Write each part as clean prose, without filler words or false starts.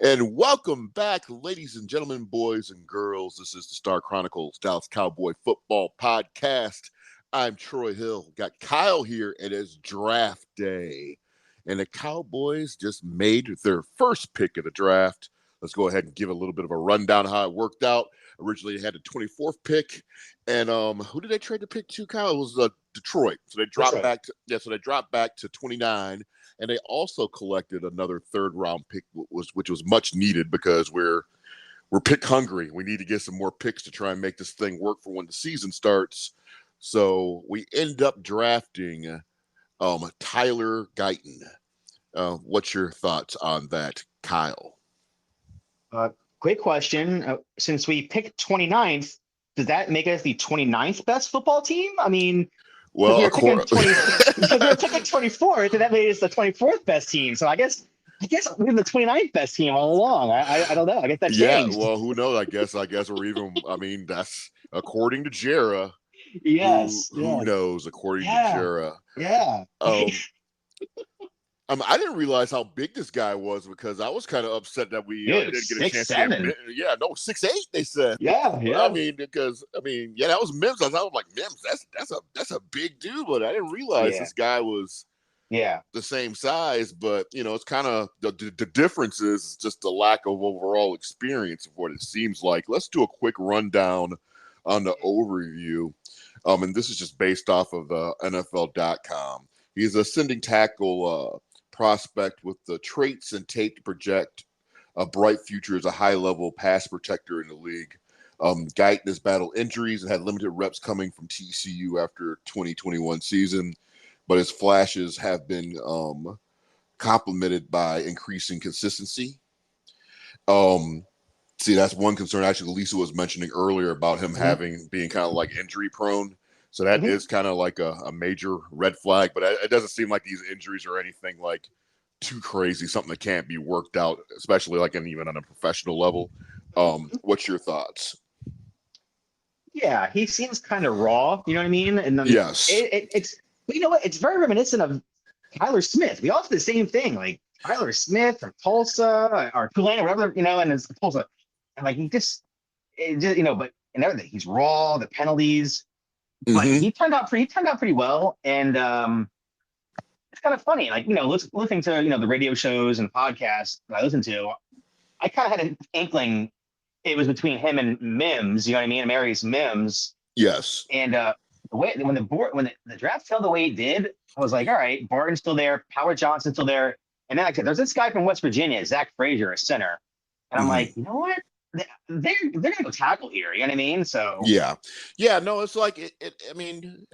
And welcome back, ladies and gentlemen, boys and girls. This is the Star Chronicles Dallas Cowboy Football Podcast. I'm Troy Hill. Got Kyle here. It is draft day. And the Cowboys just made their first pick of the draft. Let's go ahead and give a little bit of a rundown of how it worked out. Originally, they had the 24th pick. And who did they trade the pick to, Kyle? It was Detroit. So they dropped back to 29. And they also collected another third-round pick, which was much needed because we're pick hungry. We need to get some more picks to try and make this thing work for when the season starts. So we end up drafting Tyler Guyton. What's your thoughts on that, Kyle? Great question. Since we picked 29th, does that make us the 29th best football team? I mean, well, we were picking 24th, and that made us the 24th best team. So I guess we're the 29th best team all along. I don't know. I guess that changed. Yeah, well, who knows? I guess we're even. I mean, that's according to Jera. Yes. Who knows? According to Jera. Yeah. I didn't realize how big this guy was because I was kind of upset that we didn't get a chance 6'7". 6'8", they said. Yeah. I mean, that was Mims. I was like, Mims, that's a big dude, but I didn't realize this guy was the same size. But it's kind of the difference is just the lack of overall experience of what it seems like. Let's do a quick rundown on the overview, and this is just based off of NFL.com. He's a ascending tackle prospect with the traits and tape to project a bright future as a high-level pass protector in the league. Guyton has battled injuries and had limited reps coming from TCU after 2021 season, but his flashes have been complemented by increasing consistency. See, that's one concern. Actually, Lisa was mentioning earlier about him being kind of like injury prone. So that is kind of like a major red flag, but it doesn't seem like these injuries are anything like too crazy, something that can't be worked out, especially like even on a professional level. What's your thoughts? Yeah, he seems kind of raw, you know what I mean? And then yes, it's you know what? It's very reminiscent of Tyler Smith. We all do the same thing, like Tyler Smith from Tulsa or Tulane or whatever, and it's Tulsa. And like but and everything. He's raw, the penalties. But he turned out pretty well, and it's kind of funny, like listening to the radio shows and podcasts that I listen to. I kind of had an inkling it was between him and Mims, you know what I mean, Marius Mims. Yes. And the way when the draft fell the way it did, I was like, all right, Barton's still there, Howard Johnson's still there, and then there's this guy from West Virginia, Zach Frazier, a center, and I'm like, you know what? They're gonna go tackle here, you know what I mean? So no, it's like I mean,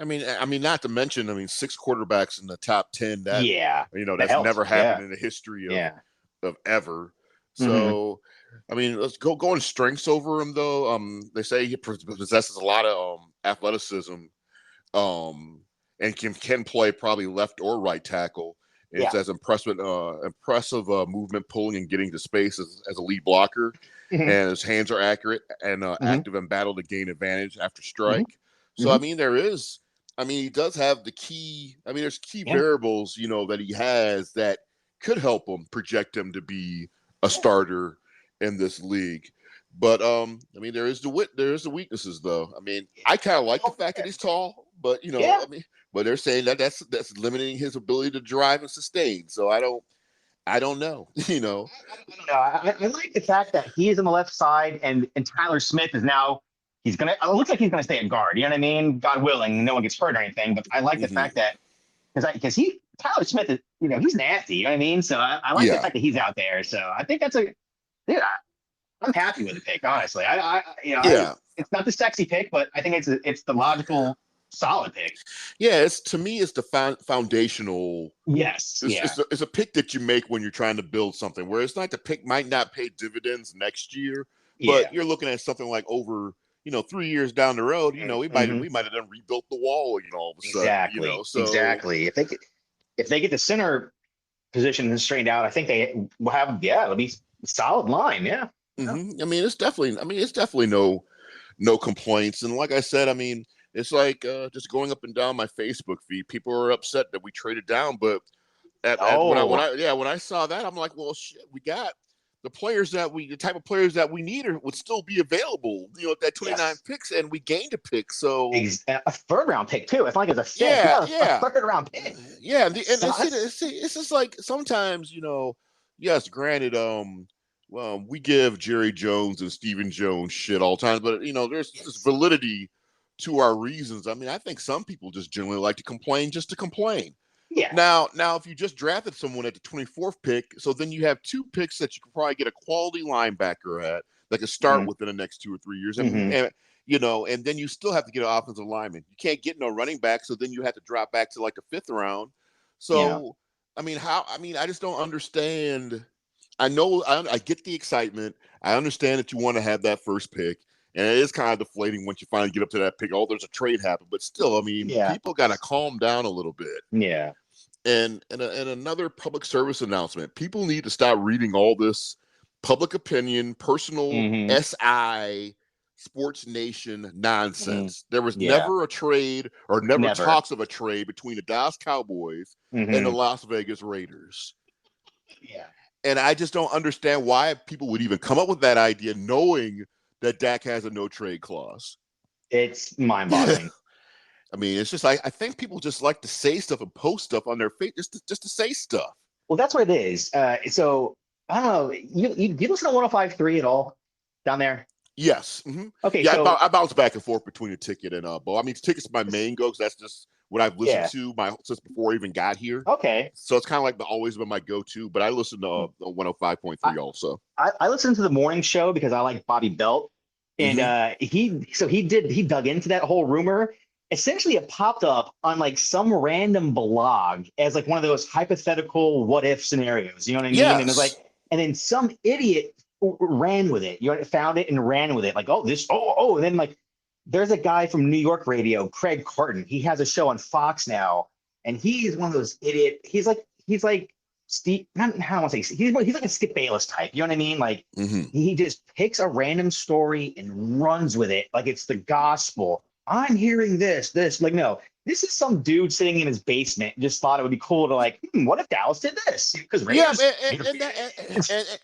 not to mention, 6 quarterbacks in the top 10. That that's never happened in the history of ever. So let's go on strengths over him though. They say he possesses a lot of athleticism, and can play probably left or right tackle. It says impressive movement, pulling and getting to space as a lead blocker. And his hands are accurate and active in battle to gain advantage after strike. So, he does have the key. there's key variables, that he has that could help him project him to be a starter in this league. But, there is the weaknesses, though. I kind of like the fact that he's tall, but, but they're saying that's limiting his ability to drive and sustain. So I don't know, I don't know. I like the fact that he is on the left side and Tyler Smith is now it looks like he's gonna stay at guard. You know what I mean? God willing, no one gets hurt or anything. But I like the fact that because Tyler Smith is he's nasty. You know what I mean? So I like the fact that he's out there. So I think that's I'm happy with the pick, honestly. It's not the sexy pick, but I think it's the logical, solid pick. Yeah, it's the foundational. Yes, it's a pick that you make when you're trying to build something. Where it's like the pick might not pay dividends next year, but you're looking at something like over 3 years down the road. We might have done rebuilt the wall. All of a sudden. Exactly. If they get the center position straightened out, I think they will have it'll be a solid line. Yeah. It's definitely no complaints. And like I said, it's like just going up and down my Facebook feed. People are upset that we traded down, but when I saw that, I'm like, well, shit, we got the type of players that we need would still be available, at that 29 picks, and we gained a pick. So a third round pick too. It's not like it's a fifth. Yeah. A third round pick. Yeah. And it's just like sometimes, yes, granted, well, we give Jerry Jones and Stephen Jones shit all the time, but there's this validity to our reasons. I mean, I think some people just generally like to complain just to complain. Yeah. Now, if you just drafted someone at the 24th pick, so then you have 2 picks that you could probably get a quality linebacker at that could start within the next 2 or 3 years, and then you still have to get an offensive lineman. You can't get no running back, so then you have to drop back to like the 5th round. So, I I just don't understand. I know I get the excitement. I understand that you want to have that first pick. And it is kind of deflating once you finally get up to that pick. Oh, there's a trade happen. But still, people got to calm down a little bit. Yeah. And another public service announcement. People need to stop reading all this public opinion, personal SI, Sports Nation nonsense. There was never a trade or never talks of a trade between the Dallas Cowboys and the Las Vegas Raiders. Yeah. And I just don't understand why people would even come up with that idea knowing that Dak has a no trade clause. It's mind-boggling. It's just I think people just like to say stuff and post stuff on their face just to say stuff. Well, that's what it is. So I don't know. You listen to 105.3 at all down there? Yes. Mm-hmm. Okay. Yeah, so I bounce back and forth between a ticket and Bo. Ticket's my main go because that's just what I've listened to since before I even got here. Okay. So it's kind of like always been my go-to, but I listen to 105.3 also. I listen to the morning show because I like Bobby Belt. And he dug into that whole rumor. Essentially, it popped up on like some random blog as like one of those hypothetical what if scenarios. You know what I mean? Yes. And it's like, and then some idiot ran with it. Found it and ran with it. Like, and then like, there's a guy from New York radio, Craig Carton. He has a show on Fox now, and he's one of those idiot. He's like Steve, not how I want to say, he's like a Skip Bayless type. You know what I mean? Like he just picks a random story and runs with it like it's the gospel. I'm hearing this. Like, no, this is some dude sitting in his basement and just thought it would be cool to like, what if Dallas did this? Because and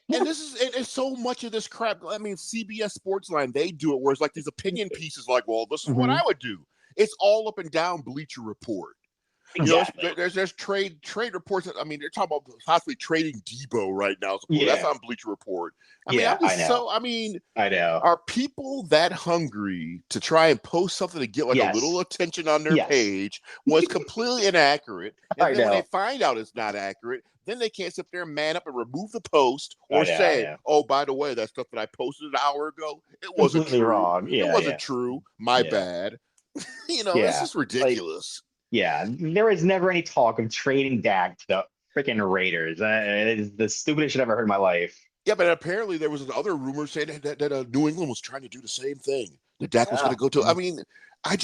this is so much of this crap. CBS Sportsline, they do it where it's like these opinion pieces like, well, this is what I would do. It's all up and down Bleacher Report. Exactly. There's trade reports. They're talking about possibly trading Debo right now. So that's on Bleacher Report. I know. Are people that hungry to try and post something to get like a little attention on their page was completely inaccurate? And then when they find out it's not accurate, then they can't sit there and man up and remove the post or say, "Oh, by the way, that stuff that I posted an hour ago, it wasn't true. Wrong. It wasn't true. My bad." It's just ridiculous. There was never any talk of trading Dak to the freaking Raiders. It is the stupidest shit I've ever heard in my life. Yeah, but apparently there was other rumor saying that New England was trying to do the same thing. That Dak was going to go to. I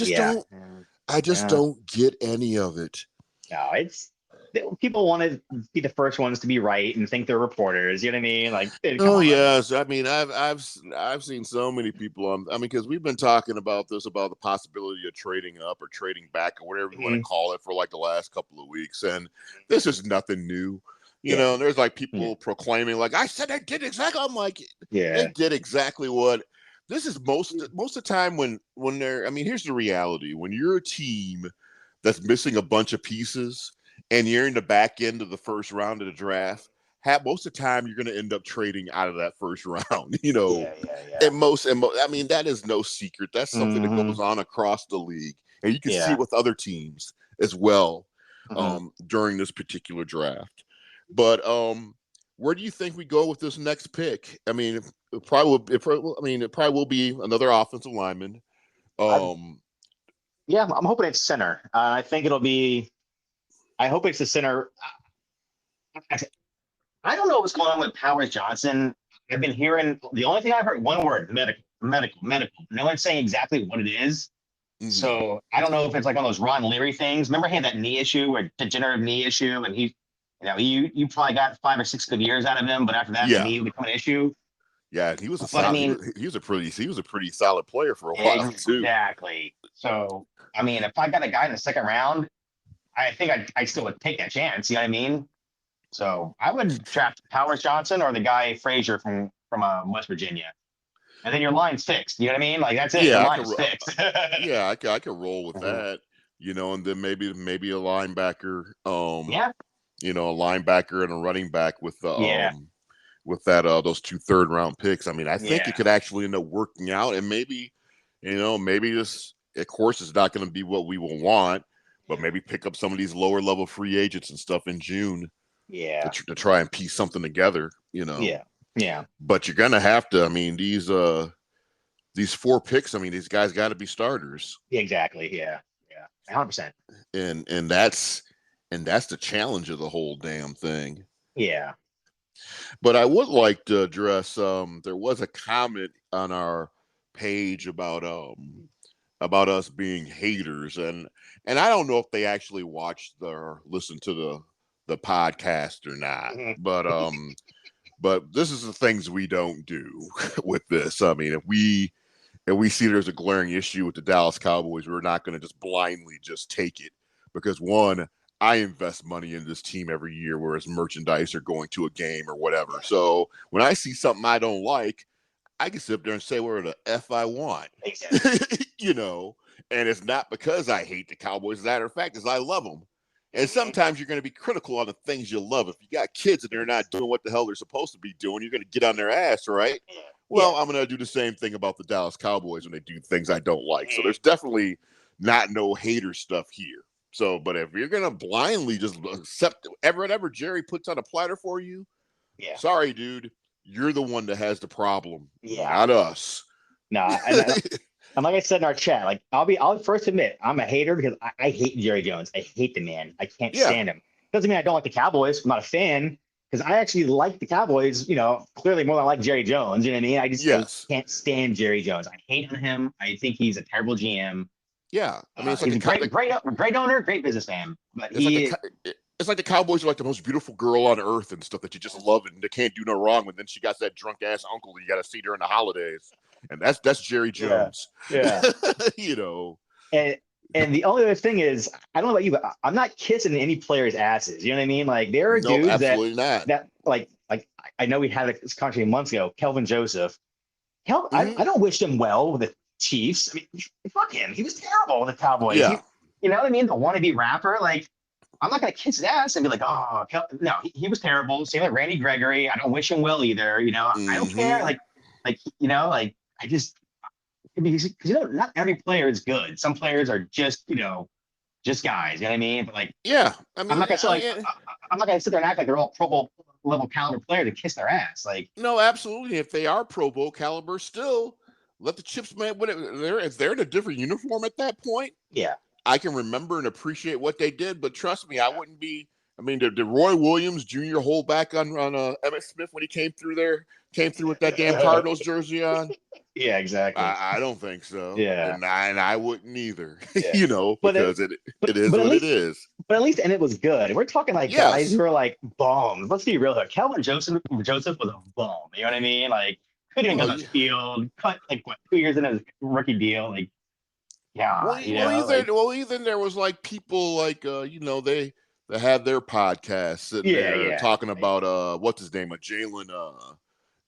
just don't get any of it. No, people want to be the first ones to be right and think they're reporters. You know what I mean? Like, yes. I've seen so many people because we've been talking about the possibility of trading up or trading back or whatever you want to call it for like the last couple of weeks, and this is nothing new. There's like people proclaiming like, I said I did exactly. I'm like, they did exactly what. This is most of the time when they're. Here's the reality: when you're a team that's missing a bunch of pieces and you're in the back end of the first round of the draft, most of the time you're going to end up trading out of that first round. And that is no secret. That's something that goes on across the league, and you can see it with other teams as well during this particular draft. But where do you think we go with this next pick? It probably will be another offensive lineman. I'm hoping it's center. I think it'll be. I hope it's the center. I don't know what's going on with Powers Johnson. I've been hearing the only thing I've heard one word: medical. No one's saying exactly what it is. So I don't know if it's like one of those Ron Leary things. Remember he had that knee issue or degenerative knee issue, and he. You probably got 5 or 6 good years out of him, but after that, the knee would become an issue. Yeah, he was a pretty solid player for a while too. Exactly. So, if I got a guy in the second round, I think I still would take that chance. You know what I mean? So I would draft Howard Johnson or the guy Frazier from West Virginia, and then your line's fixed. You know what I mean? Like that's it. Yeah, Your line's fixed. yeah, I could roll with that. And then maybe a linebacker. Yeah. A linebacker and a running back with with that those 2 third-round picks. I mean, I think it could actually end up working out, and maybe this, of course, is not going to be what we will want, but maybe pick up some of these lower level free agents and stuff in June. Yeah. To try and piece something together. Yeah. Yeah. But you're gonna have to. I mean, these 4 picks. I mean, these guys got to be starters. Exactly. Yeah. Yeah. 100%. And that's the challenge of the whole damn thing. Yeah. But I would like to address. There was a comment on our page about us being haters, and I don't know if they actually watched or listened to the podcast or not. But this is the things we don't do with this. I mean, if we see there's a glaring issue with the Dallas Cowboys, we're not going to just blindly just take it, because one, I invest money in this team every year, whereas merchandise or going to a game or whatever. So when I see something I don't like, I can sit up there and say whatever the F I want. Exactly. And it's not because I hate the Cowboys. As a matter of fact, is I love them. And sometimes you're going to be critical on the things you love. If you got kids and they're not doing what the hell they're supposed to be doing, you're going to get on their ass, right? Well, I'm going to do the same thing about the Dallas Cowboys when they do things I don't like. So there's definitely no hater stuff here. So, but if you're going to blindly just accept whatever Jerry puts on a platter for you, sorry, dude, you're the one that has the problem, not us. No, and like I said in our chat, like I'll first admit I'm a hater because I hate Jerry Jones. I hate the man. I can't stand him. Doesn't mean I don't like the Cowboys. I'm not a fan, because I actually like the Cowboys, clearly more than I like Jerry Jones. You know what I mean? I just can't stand Jerry Jones. I hate him. I think he's a terrible GM. Yeah. I mean, he's a great owner, great businessman. But it's like the Cowboys are like the most beautiful girl on earth and stuff that you just love and they can't do no wrong. But then she got that drunk ass uncle that you got to see during the holidays. And that's Jerry Jones. Yeah. And the only other thing is, I don't know about you, but I'm not kissing any players' asses. You know what I mean? Like there are dudes that like I know we had this conversation months ago. Kelvin Joseph. I don't wish him well with the Chiefs. I mean, fuck him. He was terrible with the Cowboys. Yeah. You know what I mean? The wannabe rapper. Like, I'm not gonna kiss his ass and be like, oh, no, he was terrible. Same with Randy Gregory. I don't wish him well either. I don't care. I just, because not every player is good. Some players are just guys. You know what I mean? But like, I'm not gonna sit there and act like they're all Pro Bowl level caliber player to kiss their ass. Like, no, absolutely. If they are Pro Bowl caliber, still let the chips, man. If they're in a different uniform at that point, I can remember and appreciate what they did. But trust me, I wouldn't be. I mean, did Roy Williams Jr. hold back on Emmitt Smith when he came through with that damn Cardinals jersey on? Yeah, exactly. I don't think so. Yeah, and I wouldn't either. Yeah. Because it is what it is. But at least, and it was good. We're talking like guys who are like bums. Let's be real here. Kelvin Joseph was a bum. You know what I mean? Like, couldn't even go to the field. Cut 2 years into his rookie deal. Like, even there was like people like they had their podcasts sitting there talking about what's his name,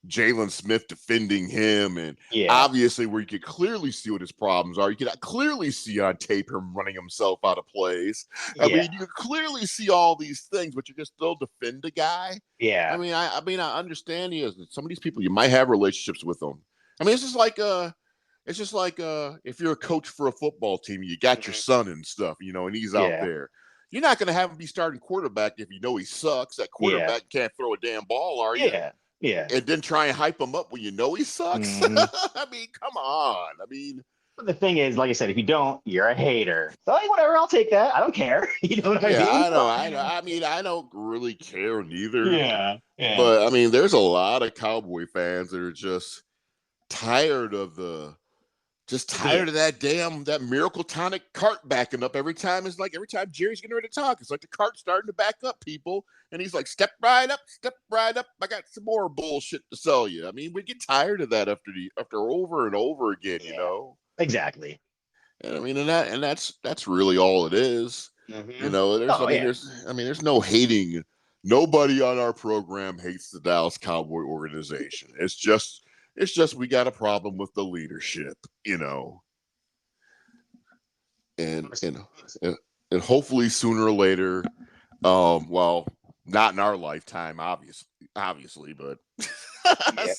Jalen Smith defending him, and obviously where you could clearly see what his problems are. You could clearly see on tape him running himself out of plays. I mean, you could clearly see all these things, but you can still defend a guy. Yeah. I mean, I understand some of these people you might have relationships with them. I mean, it's just like if you're a coach for a football team, you got your son and stuff, and he's out there. You're not going to have him be starting quarterback if you know he sucks. That quarterback can't throw a damn ball, are you? Yeah. And then try and hype him up when you know he sucks. I mean, come on. I mean, but the thing is, like I said, if you don't, you're a hater. So whatever, I'll take that. I don't care. You know what I mean? I know. I mean, I don't really care neither. Yeah. But I mean, there's a lot of Cowboy fans that are just tired of that Miracle Tonic cart backing up every time. It's like every time Jerry's getting ready to talk, it's like the cart's starting to back up people. And he's like, step right up. I got some more bullshit to sell you. I mean, we get tired of that after over and over again, Exactly. And I mean, that's really all it is. Mm-hmm. There's no hating nobody on our program hates the Dallas Cowboy organization. It's just we got a problem with the leadership, and hopefully sooner or later, well, not in our lifetime, obviously, but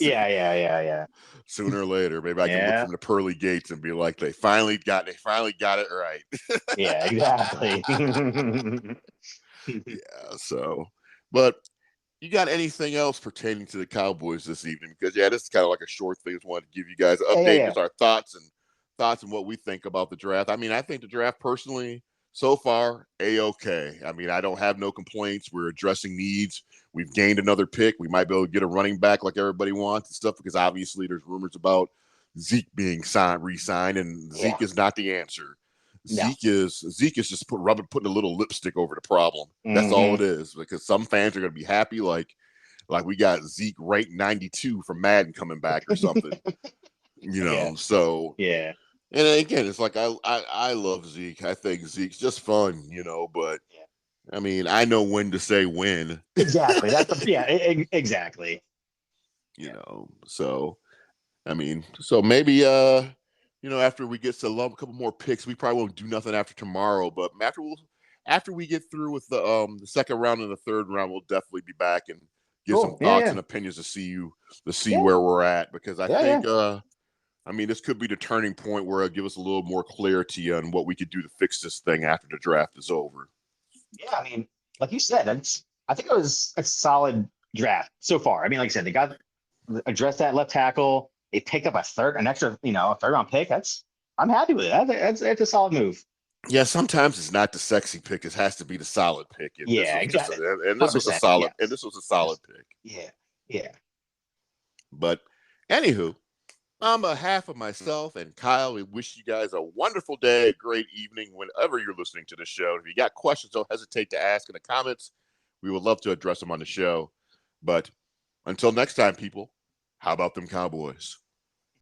yeah. Sooner or later, maybe I can look from the pearly gates and be like, they finally got it right. Yeah, exactly. Yeah. So, but you got anything else pertaining to the Cowboys this evening? Because this is kind of like a short thing. Just wanted to give you guys an update, just our thoughts and what we think about the draft. I mean, I think the draft personally so far A-okay. I mean, I don't have no complaints. We're addressing needs. We've gained another pick. We might be able to get a running back like everybody wants and stuff, because obviously there's rumors about Zeke being re-signed, and Zeke is not the answer. No. Zeke is just putting a little lipstick over the problem. That's all it is, because some fans are going to be happy like we got Zeke ranked 92 from Madden coming back or something. So yeah. And again, it's like I love Zeke. I think Zeke's just fun, but I mean, I know when to say when. Exactly. Exactly. So I mean, so maybe after we get a couple more picks, we probably won't do nothing after tomorrow, but after we get through with the second round and the third round, we'll definitely be back and give some thoughts and opinions to see where we're at, because I think I mean, this could be the turning point where it'll give us a little more clarity on what we could do to fix this thing after the draft is over. Yeah, I mean, like you said, I think it was a solid draft so far. I mean, like I said, they addressed that left tackle. They picked up a third round pick. I'm happy with it. That's a solid move. Yeah, sometimes it's not the sexy pick; it has to be the solid pick. And exactly. This was a solid. And this was a solid pick. Yeah. But anywho, on behalf of myself and Kyle, we wish you guys a wonderful day, a great evening, whenever you're listening to the show. If you got questions, don't hesitate to ask in the comments. We would love to address them on the show. But until next time, people, how about them Cowboys?